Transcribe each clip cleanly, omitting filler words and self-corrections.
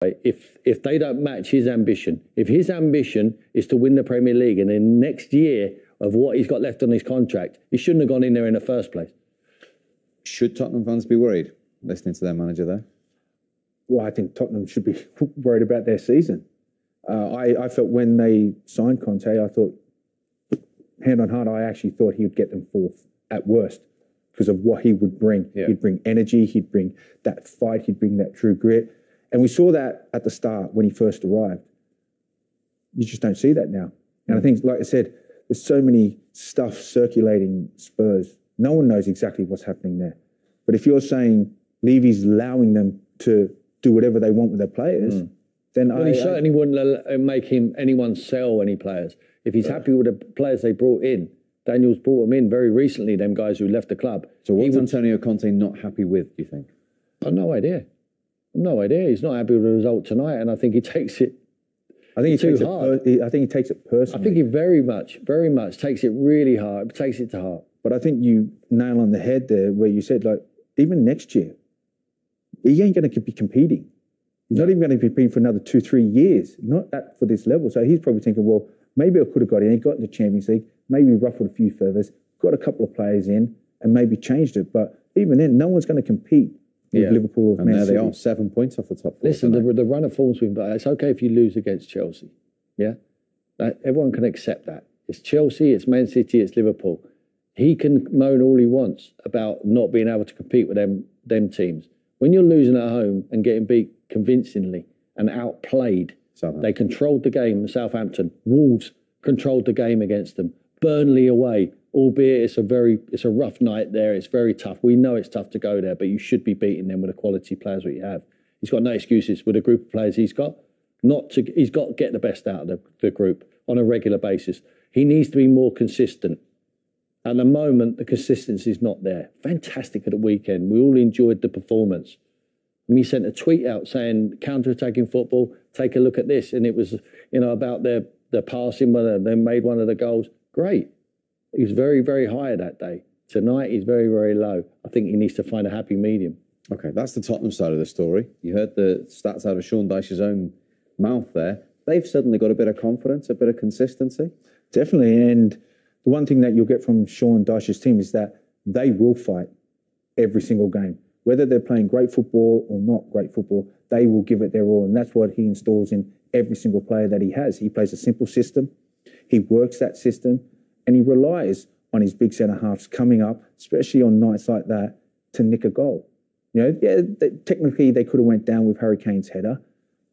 If they don't match his ambition, if his ambition is to win the Premier League and then next year of what he's got left on his contract, he shouldn't have gone in there in the first place. Should Tottenham fans be worried listening to their manager there? Well, I think Tottenham should be worried about their season. I felt when they signed Conte, I thought, hand on heart, I actually thought he would get them fourth at worst because of what he would bring. Yeah. He'd bring energy, he'd bring that fight, he'd bring that true grit. And we saw that at the start when he first arrived. You just don't see that now. And I think, like I said, there's so many stuff circulating Spurs. No one knows exactly what's happening there. But if you're saying Levy's allowing them to do whatever they want with their players, then he certainly wouldn't make anyone sell any players. If he's happy with the players they brought in, Daniel's brought them in very recently, them guys who left the club. So what's Antonio Conte not happy with, do you think? I've no idea. No idea. He's not happy with the result tonight, and I think he takes it. I think he takes it. I think he takes it personally. I think he very much takes it really hard. Takes it to heart. But I think you nail on the head there, where you said, like, even next year, he ain't going to be competing. He's not even going to be competing for another 2-3 years. Not for this level. So he's probably thinking, well, maybe I could have got in. He got in the Champions League. Maybe ruffled a few feathers. Got a couple of players in, and maybe changed it. But even then, no one's going to compete. Liverpool and there they are, 7 points off the top four. Listen, the run of form's been bad. It's okay if you lose against Chelsea. Yeah? Everyone can accept that. It's Chelsea, it's Man City, it's Liverpool. He can moan all he wants about not being able to compete with them teams. When you're losing at home and getting beat convincingly and outplayed, they controlled the game, Southampton. Wolves controlled the game against them. Burnley away. Albeit it's a rough night there. It's very tough. We know it's tough to go there, but you should be beating them with the quality players that you have. He's got no excuses with the group of players he's got. He's got to get the best out of the group on a regular basis. He needs to be more consistent. At the moment, the consistency is not there. Fantastic at the weekend. We all enjoyed the performance. And he sent a tweet out saying, counter-attacking football, take a look at this. And it was, about their passing, whether they made one of the goals. Great. He was very, very high that day. Tonight, he's very, very low. I think he needs to find a happy medium. Okay, that's the Tottenham side of the story. You heard the stats out of Sean Dyche's own mouth there. They've suddenly got a bit of confidence, a bit of consistency. Definitely. And the one thing that you'll get from Sean Dyche's team is that they will fight every single game. Whether they're playing great football or not great football, they will give it their all. And that's what he installs in every single player that he has. He plays a simple system. He works that system. And he relies on his big centre-halves coming up, especially on nights like that, to nick a goal. Technically they could have went down with Harry Kane's header,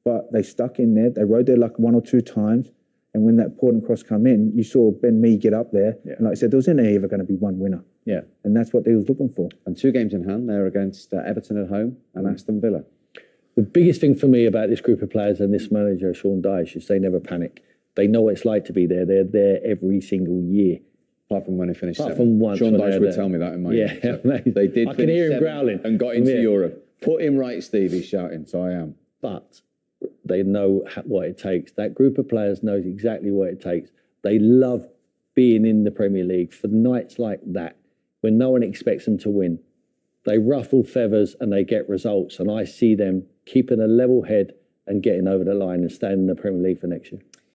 but they stuck in there. They rode their luck 1 or 2 times. And when that important cross come in, you saw Ben Mee get up there. Yeah. And like I said, there was only ever going to be one winner. Yeah. And that's what they was looking for. And 2 games in hand, they're against Everton at home and Aston Villa. The biggest thing for me about this group of players and this manager, Sean Dyche, is they never panic. They know what it's like to be there. They're there every single year. Apart from when they finished Apart from once. Sean Dyche would tell me that in my ear. Yeah, so they did. I can hear him growling. And got into Europe. Put him right, Steve, he's shouting, so I am. But they know what it takes. That group of players knows exactly what it takes. They love being in the Premier League for nights like that, when no one expects them to win. They ruffle feathers and they get results. And I see them keeping a level head and getting over the line and staying in the Premier League for next year.